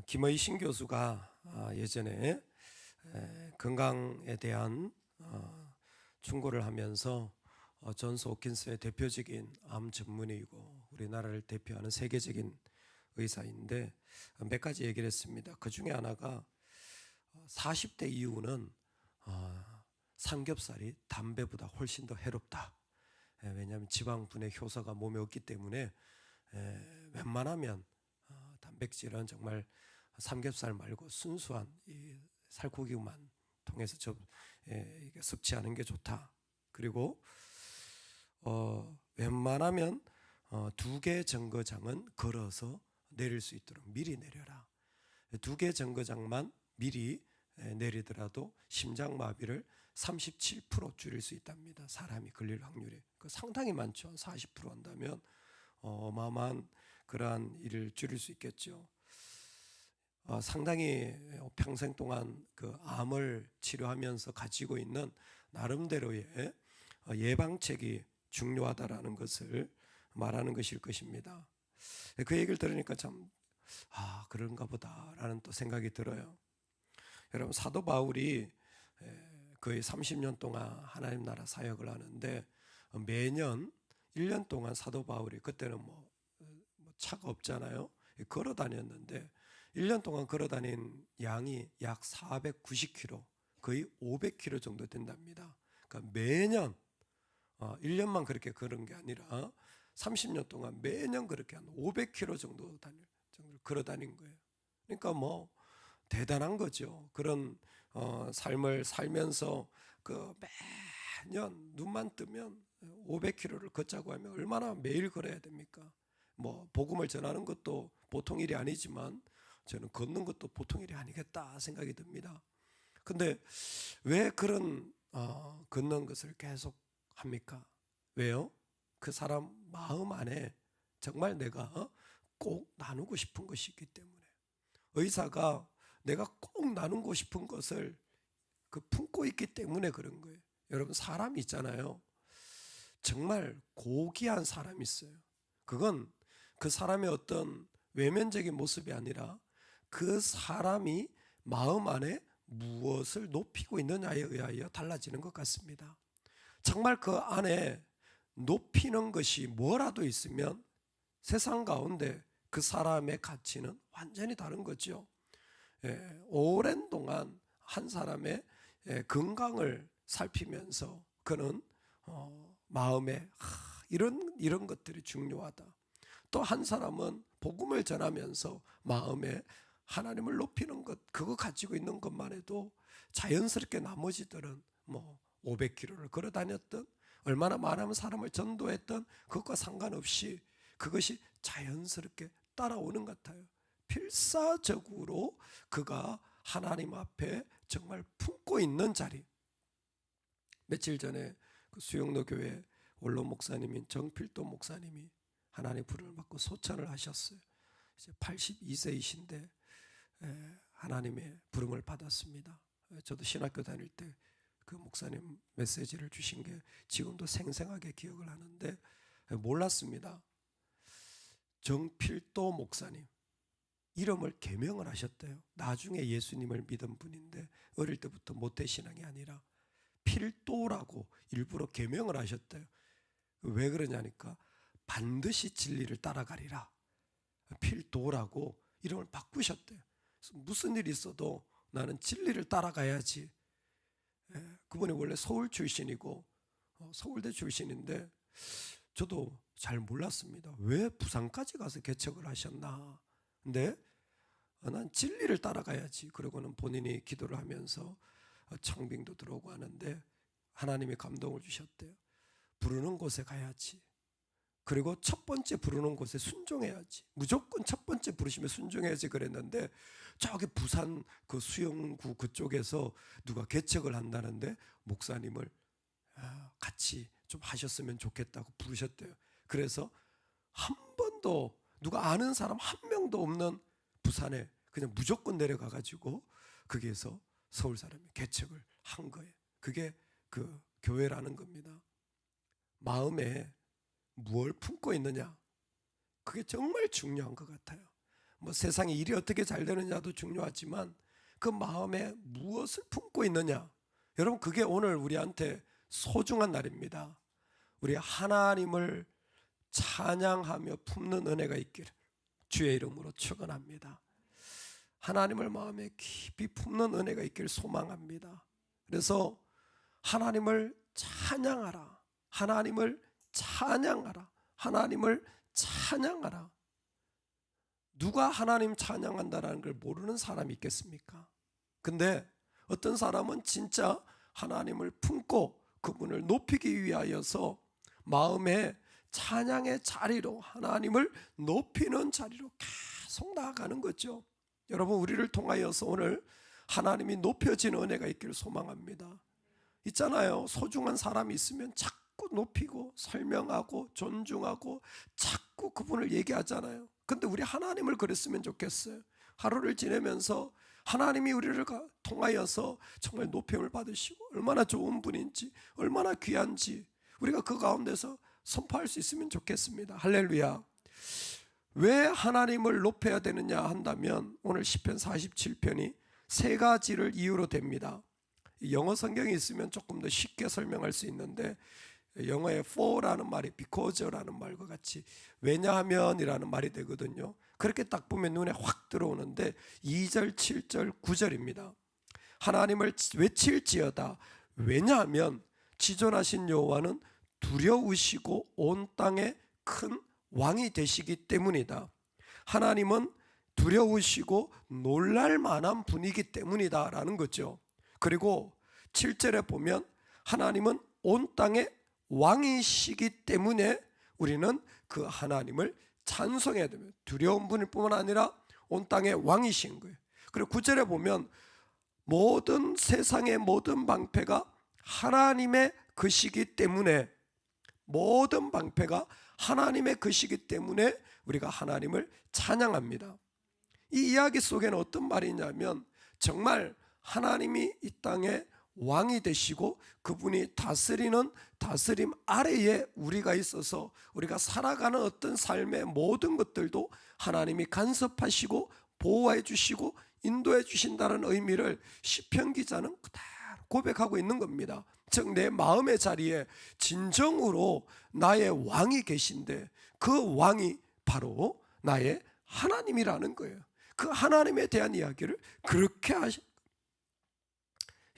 김의 신 교수가 예전에 건강에 대한 충고를 하면서 존스 홉킨스의 대표적인 암 전문의이고 우리나라를 대표하는 세계적인 의사인데 몇 가지 얘기를 했습니다. 그 중에 하나가 40대 이후는 삼겹살이 담배보다 훨씬 더 해롭다. 왜냐하면 지방분해 효소가 몸에 없기 때문에 웬만하면 단백질은 정말 삼겹살 말고 순수한 이 살코기만 통해서 섭취하는 게 좋다. 그리고 웬만하면 2개 정거장은 걸어서 내릴 수 있도록 미리 내려라. 2개 정거장만 미리 내리더라도 심장마비를 37% 줄일 수 있답니다. 사람이 걸릴 확률이 상당히 많죠. 40% 한다면 어마어마한 그러한 일을 줄일 수 있겠죠. 상당히 평생 동안 그 암을 치료하면서 가지고 있는 나름대로의 예방책이 중요하다라는 것을 말하는 것일 것입니다. 그 얘기를 들으니까 참 그런가 보다라는 또 생각이 들어요. 여러분, 사도 바울이 거의 30년 동안 하나님 나라 사역을 하는데 매년 1년 동안 사도 바울이, 그때는 뭐 차가 없잖아요. 걸어 다녔는데 1년 동안 걸어 다닌 양이 약 490km, 거의 500km 정도 된답니다. 그러니까 매년 1년만 그렇게 걸은 게 아니라 30년 동안 매년 그렇게 한 500km 정도 걸어 다닌 거예요. 그러니까 뭐 대단한 거죠. 그런 삶을 살면서 그 매년 눈만 뜨면 500km를 걷자고 하면 얼마나 매일 걸어야 됩니까? 뭐 복음을 전하는 것도 보통 일이 아니지만 저는 걷는 것도 보통 일이 아니겠다 생각이 듭니다. 근데 왜 그런 걷는 것을 계속 합니까? 왜요? 그 사람 마음 안에 정말 내가 꼭 나누고 싶은 것이 있기 때문에. 의사가 내가 꼭 나누고 싶은 것을 품고 있기 때문에 그런 거예요. 여러분, 사람이 있잖아요. 정말 고귀한 사람이 있어요. 그건 그 사람의 어떤 외면적인 모습이 아니라 그 사람이 마음 안에 무엇을 높이고 있느냐에 의하여 달라지는 것 같습니다. 정말 그 안에 높이는 것이 뭐라도 있으면 세상 가운데 그 사람의 가치는 완전히 다른 거죠. 오랜 동안 한 사람의 건강을 살피면서 그는 마음에 이런 것들이 중요하다. 또 한 사람은 복음을 전하면서 마음에 하나님을 높이는 것, 그거 가지고 있는 것만 해도 자연스럽게 나머지들은 뭐 500km를 걸어 다녔던, 얼마나 많은 사람을 전도했던 그것과 상관없이 그것이 자연스럽게 따라오는 것 같아요. 필사적으로 그가 하나님 앞에 정말 품고 있는 자리. 며칠 전에 그 수영로 교회 원로 목사님인 정필도 목사님이 하나님 부름을 받고 소천을 하셨어요. 이제 82세이신데 하나님의 부름을 받았습니다. 저도 신학교 다닐 때 그 목사님 메시지를 주신 게 지금도 생생하게 기억을 하는데 몰랐습니다. 정필도 목사님 이름을 개명을 하셨대요. 나중에 예수님을 믿은 분인데 어릴 때부터 모태신앙이 아니라 필도라고 일부러 개명을 하셨대요. 왜 그러냐니까 반드시 진리를 따라가리라. 필도라고 이름을 바꾸셨대요. 무슨 일이 있어도 나는 진리를 따라가야지. 그분이 원래 서울 출신이고 서울대 출신인데 저도 잘 몰랐습니다. 왜 부산까지 가서 개척을 하셨나. 근데 난 진리를 따라가야지. 그러고는 본인이 기도를 하면서 청빙도 들어오고 하는데 하나님이 감동을 주셨대요. 부르는 곳에 가야지. 그리고 첫 번째 부르는 곳에 순종해야지. 무조건 첫 번째 부르시면 순종해야지 그랬는데 저기 부산 그 수영구 그쪽에서 누가 개척을 한다는데 목사님을 같이 좀 하셨으면 좋겠다고 부르셨대요. 그래서 한 번도 누가 아는 사람 한 명도 없는 부산에 그냥 무조건 내려가 가지고 거기에서 서울 사람이 개척을 한 거예요. 그게 그 교회라는 겁니다. 마음에 무엇을 품고 있느냐, 그게 정말 중요한 것 같아요. 뭐 세상에 일이 어떻게 잘 되느냐도 중요하지만 그 마음에 무엇을 품고 있느냐, 여러분 그게 오늘 우리한테 소중한 날입니다. 우리 하나님을 찬양하며 품는 은혜가 있기를 주의 이름으로 축원합니다. 하나님을 마음에 깊이 품는 은혜가 있기를 소망합니다. 그래서 하나님을 찬양하라, 하나님을 찬양하라, 하나님을 찬양하라. 누가 하나님 찬양한다라는 걸 모르는 사람이 있겠습니까? 근데 어떤 사람은 진짜 하나님을 품고 그분을 높이기 위하여서 마음에 찬양의 자리로, 하나님을 높이는 자리로 계속 나아가는 거죠. 여러분, 우리를 통하여서 오늘 하나님이 높여지는 은혜가 있기를 소망합니다. 있잖아요, 소중한 사람이 있으면 자꾸 높이고 설명하고 존중하고 자꾸 그분을 얘기하잖아요. 근데 우리 하나님을 그랬으면 좋겠어요. 하루를 지내면서 하나님이 우리를 통하여서 정말 높임을 받으시고 얼마나 좋은 분인지, 얼마나 귀한지 우리가 그 가운데서 선포할 수 있으면 좋겠습니다. 할렐루야. 왜 하나님을 높여야 되느냐 한다면 오늘 시편 47편이 세 가지를 이유로 됩니다. 영어 성경이 있으면 조금 더 쉽게 설명할 수 있는데, 영어의 for라는 말이 because라는 말과 같이 왜냐하면이라는 말이 되거든요. 그렇게 딱 보면 눈에 확 들어오는데 2절, 7절, 9절입니다. 하나님을 외칠지어다. 왜냐하면 지존하신 여호와는 두려우시고 온 땅에 큰 왕이 되시기 때문이다. 하나님은 두려우시고 놀랄 만한 분이기 때문이다 라는 거죠. 그리고 7절에 보면 하나님은 온 땅에 왕이시기 때문에 우리는 그 하나님을 찬송해야 됩니다. 두려운 분일 뿐만 아니라 온 땅의 왕이신 거예요. 그리고 9절에 보면 모든 세상의 모든 방패가 하나님의 것이기 때문에, 모든 방패가 하나님의 것이기 때문에 우리가 하나님을 찬양합니다. 이 이야기 속에는 어떤 말이 있냐면 정말 하나님이 이 땅에 왕이 되시고 그분이 다스리는 다스림 아래에 우리가 있어서 우리가 살아가는 어떤 삶의 모든 것들도 하나님이 간섭하시고 보호해 주시고 인도해 주신다는 의미를 시편 기자는 그대로 고백하고 있는 겁니다. 즉 내 마음의 자리에 진정으로 나의 왕이 계신데 그 왕이 바로 나의 하나님이라는 거예요. 그 하나님에 대한 이야기를 그렇게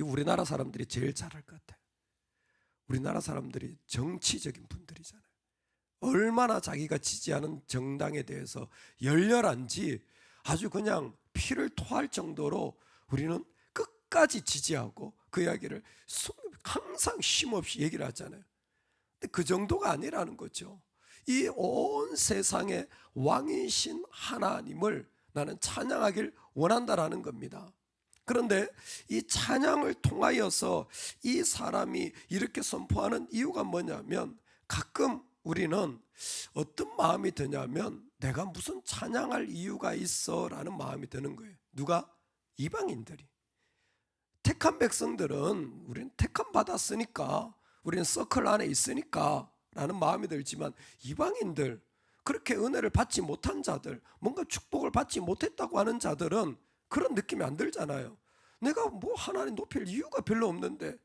우리나라 사람들이 제일 잘할 것 같아요. 우리나라 사람들이 정치적인 분들이잖아요. 얼마나 자기가 지지하는 정당에 대해서 열렬한지 아주 그냥 피를 토할 정도로 우리는 끝까지 지지하고 그 이야기를 항상 쉼없이 얘기를 하잖아요. 근데 그 정도가 아니라는 거죠. 이 온 세상의 왕이신 하나님을 나는 찬양하길 원한다라는 겁니다. 그런데 이 찬양을 통하여서 이 사람이 이렇게 선포하는 이유가 뭐냐면, 가끔 우리는 어떤 마음이 드냐면 내가 무슨 찬양할 이유가 있어 라는 마음이 드는 거예요. 누가? 이방인들이. 택한 백성들은 우리는 택함 받았으니까, 우리는 서클 안에 있으니까 라는 마음이 들지만, 이방인들, 그렇게 은혜를 받지 못한 자들, 뭔가 축복을 받지 못했다고 하는 자들은 그런 느낌이 안 들잖아요. 내가 뭐 하나님 높일 이유가 별로 없는데,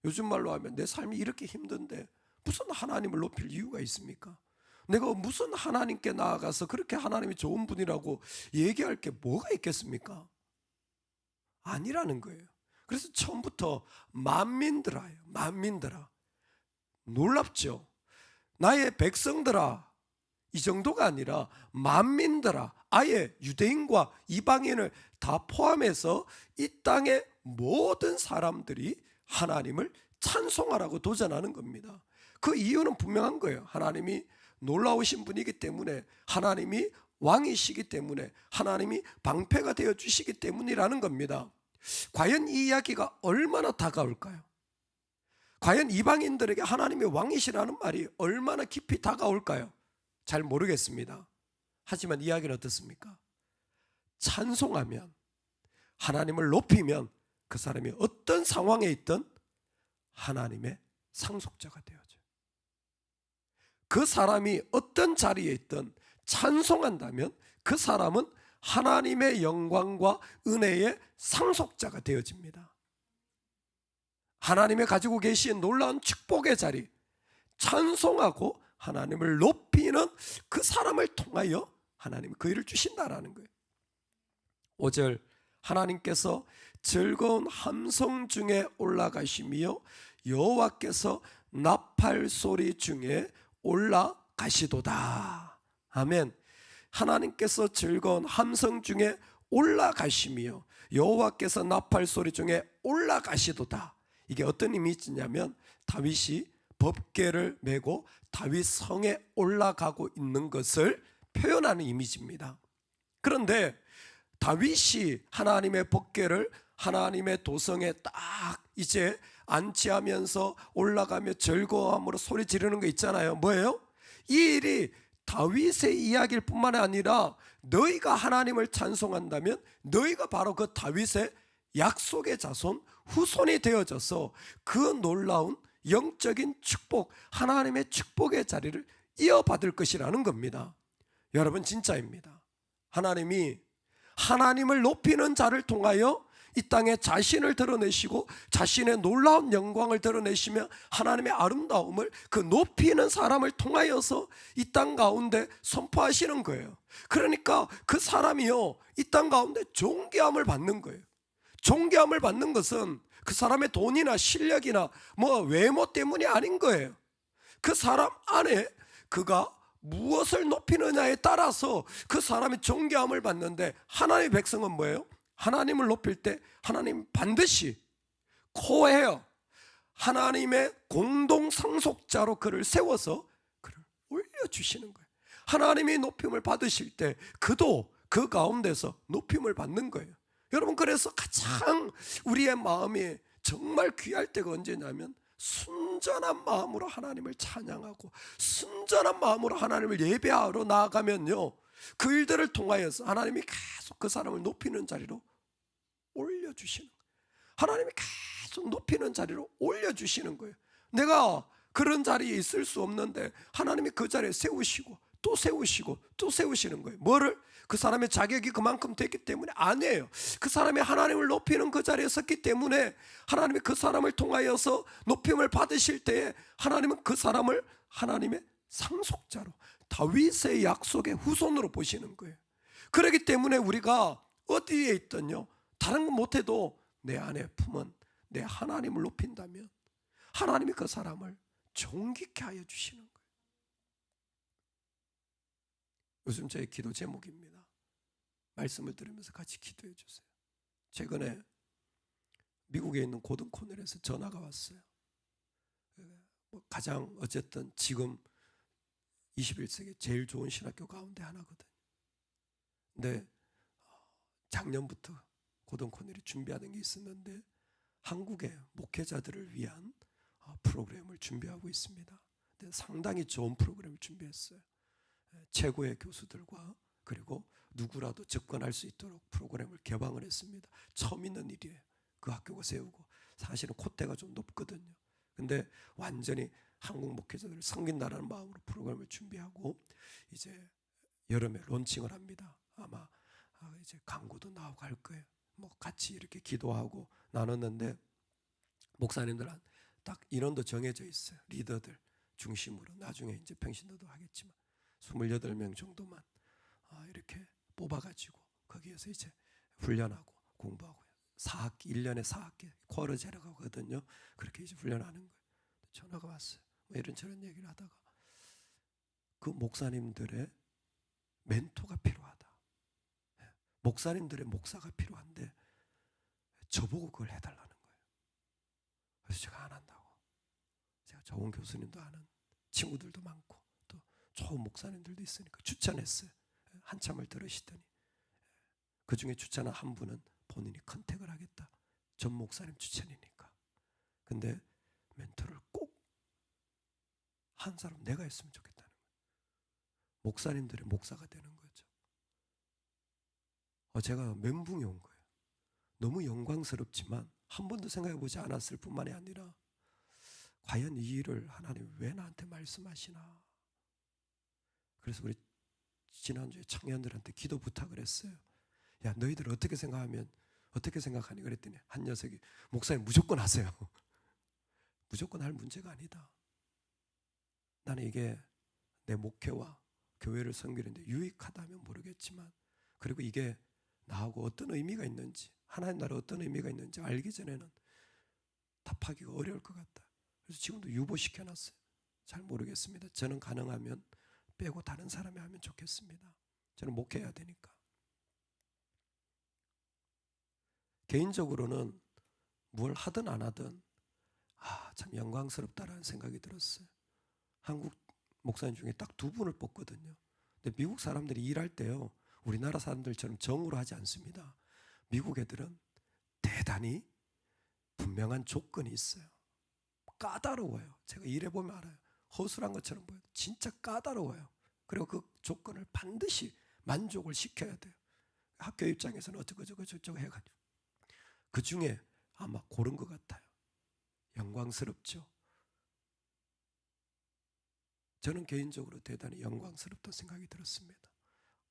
요즘 말로 하면 내 삶이 이렇게 힘든데 무슨 하나님을 높일 이유가 있습니까? 내가 무슨 하나님께 나아가서 그렇게 하나님이 좋은 분이라고 얘기할 게 뭐가 있겠습니까? 아니라는 거예요. 그래서 처음부터 만민들아요. 만민들아. 놀랍죠? 나의 백성들아, 이 정도가 아니라 만민들아, 아예 유대인과 이방인을 다 포함해서 이 땅의 모든 사람들이 하나님을 찬송하라고 도전하는 겁니다. 그 이유는 분명한 거예요. 하나님이 놀라우신 분이기 때문에, 하나님이 왕이시기 때문에, 하나님이 방패가 되어 주시기 때문이라는 겁니다. 과연 이 이야기가 얼마나 다가올까요? 과연 이방인들에게 하나님이 왕이시라는 말이 얼마나 깊이 다가올까요? 잘 모르겠습니다. 하지만 이야기는 어떻습니까? 찬송하면, 하나님을 높이면 그 사람이 어떤 상황에 있든 하나님의 상속자가 되어져요. 그 사람이 어떤 자리에 있든 찬송한다면 그 사람은 하나님의 영광과 은혜의 상속자가 되어집니다. 하나님의 가지고 계신 놀라운 축복의 자리, 찬송하고 하나님을 높이는 그 사람을 통하여 하나님이 그 일을 주신다라는 거예요. 5절, 하나님께서 즐거운 함성 중에 올라가시며 여호와께서 나팔 소리 중에 올라가시도다. 아멘. 하나님께서 즐거운 함성 중에 올라가시며 여호와께서 나팔 소리 중에 올라가시도다. 이게 어떤 이미지냐면 다윗이 법궤를 메고 다윗 성에 올라가고 있는 것을 표현하는 이미지입니다. 그런데 다윗이 하나님의 법궤를 하나님의 도성에 딱 이제 안치하면서 올라가며 즐거워함으로 소리 지르는 거 있잖아요. 뭐예요? 이 일이 다윗의 이야기일 뿐만 아니라 너희가 하나님을 찬송한다면 너희가 바로 그 다윗의 약속의 자손, 후손이 되어져서 그 놀라운 영적인 축복, 하나님의 축복의 자리를 이어받을 것이라는 겁니다. 여러분, 진짜입니다. 하나님이 하나님을 높이는 자를 통하여 이 땅에 자신을 드러내시고 자신의 놀라운 영광을 드러내시며 하나님의 아름다움을 그 높이는 사람을 통하여서 이 땅 가운데 선포하시는 거예요. 그러니까 그 사람이요, 이 땅 가운데 존귀함을 받는 거예요. 존귀함을 받는 것은 그 사람의 돈이나 실력이나 뭐 외모 때문이 아닌 거예요. 그 사람 안에 그가 무엇을 높이느냐에 따라서 그 사람이 존귀함을 받는데, 하나님의 백성은 뭐예요? 하나님을 높일 때 하나님 반드시 코헤어 하나님의 공동 상속자로 그를 세워서 그를 올려주시는 거예요. 하나님이 높임을 받으실 때 그도 그 가운데서 높임을 받는 거예요. 여러분, 그래서 가장 우리의 마음이 정말 귀할 때가 언제냐면 순전한 마음으로 하나님을 찬양하고 순전한 마음으로 하나님을 예배하러 나아가면요, 그 일들을 통하여서 하나님이 계속 그 사람을 높이는 자리로 올려주시는 거예요. 하나님이 계속 높이는 자리로 올려주시는 거예요. 내가 그런 자리에 있을 수 없는데 하나님이 그 자리에 세우시고 또 세우시고 또 세우시는 거예요. 뭐를? 그 사람의 자격이 그만큼 됐기 때문에 아니에요. 그 사람이 하나님을 높이는 그 자리에 섰기 때문에 하나님이 그 사람을 통하여서 높임을 받으실 때에 하나님은 그 사람을 하나님의 상속자로, 다윗의 약속의 후손으로 보시는 거예요. 그렇기 때문에 우리가 어디에 있든요, 다른 건 못해도 내 안에 품은 내 하나님을 높인다면 하나님이 그 사람을 존귀케 하여 주시는 거예요. 요즘 저의 기도 제목입니다. 말씀을 들으면서 같이 기도해 주세요. 최근에 미국에 있는 고든 코넬에서 전화가 왔어요. 가장 어쨌든 지금 21세기 제일 좋은 신학교 가운데 하나거든요. 근데 작년부터 고든 코넬이 준비하는 게 있었는데 한국의 목회자들을 위한 프로그램을 준비하고 있습니다. 근데 상당히 좋은 프로그램을 준비했어요. 최고의 교수들과 그리고 누구라도 접근할 수 있도록 프로그램을 개방을 했습니다. 처음 있는 일이에요. 그 학교가 세우고 사실은 콧대가 좀 높거든요. 근데 완전히 한국 목회자들을 섬긴다라는 마음으로 프로그램을 준비하고 이제 여름에 론칭을 합니다. 아마 이제 광고도 나오고 할 거예요. 뭐 같이 이렇게 기도하고 나눴는데 목사님들은 딱 인원도 정해져 있어요. 리더들 중심으로. 나중에 이제 평신도도 하겠지만 28명 정도만 이렇게 뽑아가지고 거기에서 이제 훈련하고 공부하고 4학기, 1년에 4학기 쿼르제라고 하거든요. 그렇게 이제 훈련하는 거예요. 전화가 왔어요. 뭐 이런저런 얘기를 하다가 그 목사님들의 멘토가 필요하다. 목사님들의 목사가 필요한데 저보고 그걸 해달라는 거예요. 그래서 제가 안 한다고. 제가 좋은 교수님도 아는 친구들도 많고 또 좋은 목사님들도 있으니까 추천했어요. 한참을 들으시더니 그 중에 추천한 한 분은 본인이 컨택을 하겠다. 전 목사님 추천이니까. 근데 멘토를 꼭 한 사람 내가 했으면 좋겠다는 거예요. 목사님들의 목사가 되는 거죠. 제가 멘붕이 온 거예요. 너무 영광스럽지만 한 번도 생각해보지 않았을 뿐만이 아니라 과연 이 일을 하나님 왜 나한테 말씀하시나. 그래서 우리 지난주에 청년들한테 기도 부탁을 했어요. 야, 너희들 어떻게 생각하니? 그랬더니 한 녀석이, 목사님 무조건 하세요. 무조건 할 문제가 아니다. 나는 이게 내 목회와 교회를 섬기는데 유익하다면 모르겠지만, 그리고 이게 나하고 어떤 의미가 있는지, 하나님 나라 어떤 의미가 있는지 알기 전에는 답하기가 어려울 것 같다. 그래서 지금도 유보시켜놨어요. 잘 모르겠습니다. 저는 가능하면 빼고 다른 사람이 하면 좋겠습니다. 저는 목회해야 되니까. 개인적으로는 뭘 하든 안 하든 참 영광스럽다라는 생각이 들었어요. 한국 목사님 중에 딱 2분을 뽑거든요. 근데 미국 사람들이 일할 때요, 우리나라 사람들처럼 정으로 하지 않습니다. 미국 애들은 대단히 분명한 조건이 있어요. 까다로워요. 제가 일해보면 알아요. 허술한 것처럼 보여도 진짜 까다로워요. 그리고 그 조건을 반드시 만족을 시켜야 돼요. 학교 입장에서는 어쩌고 해가지고 그 중에 아마 고른 것 같아요. 영광스럽죠. 저는 개인적으로 대단히 영광스럽다는 생각이 들었습니다.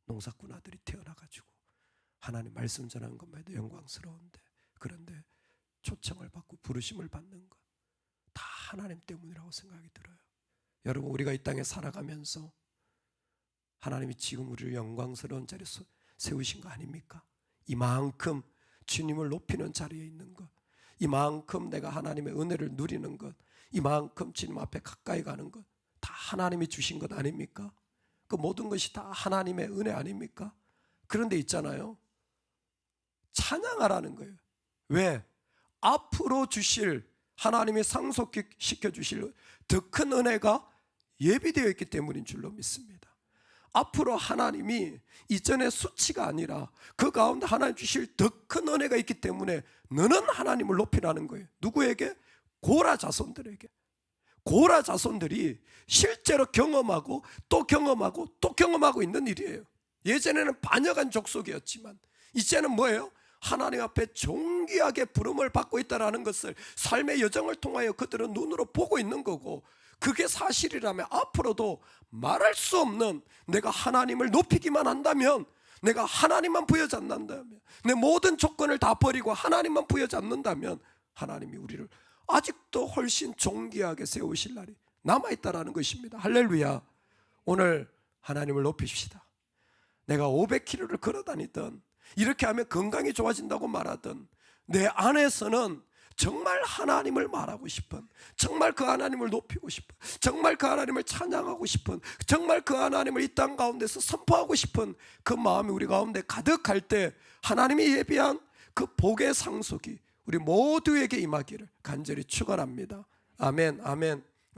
농사꾼 아들이 태어나가지고 하나님 말씀 전하는 것만 해도 영광스러운데, 그런데 초청을 받고 부르심을 받는 것 다 하나님 때문이라고 생각이 들어요. 여러분, 우리가 이 땅에 살아가면서 하나님이 지금 우리를 영광스러운 자리에 세우신 거 아닙니까? 이만큼 주님을 높이는 자리에 있는 것, 이만큼 내가 하나님의 은혜를 누리는 것, 이만큼 주님 앞에 가까이 가는 것, 다 하나님이 주신 것 아닙니까? 그 모든 것이 다 하나님의 은혜 아닙니까? 그런데 있잖아요, 찬양하라는 거예요. 왜? 앞으로 주실, 하나님이 상속시켜 주실 더 큰 은혜가 예비되어 있기 때문인 줄로 믿습니다. 앞으로 하나님이 이전의 수치가 아니라 그 가운데 하나님 주실 더 큰 은혜가 있기 때문에 너는 하나님을 높이라는 거예요. 누구에게? 고라 자손들에게. 고라 자손들이 실제로 경험하고 또 경험하고 또 경험하고 있는 일이에요. 예전에는 반역한 족속이었지만 이제는 뭐예요? 하나님 앞에 존귀하게 부름을 받고 있다는 것을 삶의 여정을 통하여 그들은 눈으로 보고 있는 거고, 그게 사실이라면 앞으로도 말할 수 없는, 내가 하나님을 높이기만 한다면, 내가 하나님만 부여잡는다면, 내 모든 조건을 다 버리고 하나님만 부여잡는다면 하나님이 우리를 아직도 훨씬 존귀하게 세우실 날이 남아있다라는 것입니다. 할렐루야. 오늘 하나님을 높이십시다. 내가 500km를 걸어다니던, 이렇게 하면 건강이 좋아진다고 말하던 내 안에서는 정말 하나님을 말하고 싶은, 정말 그 하나님을 높이고 싶은, 정말 그 하나님을 찬양하고 싶은, 정말 그 하나님을 이 땅 가운데서 선포하고 싶은 그 마음이 우리 가운데 가득할 때 하나님이 예비한 그 복의 상속이 우리 모두에게 임하기를 간절히 축원합니다. 아멘, 아멘.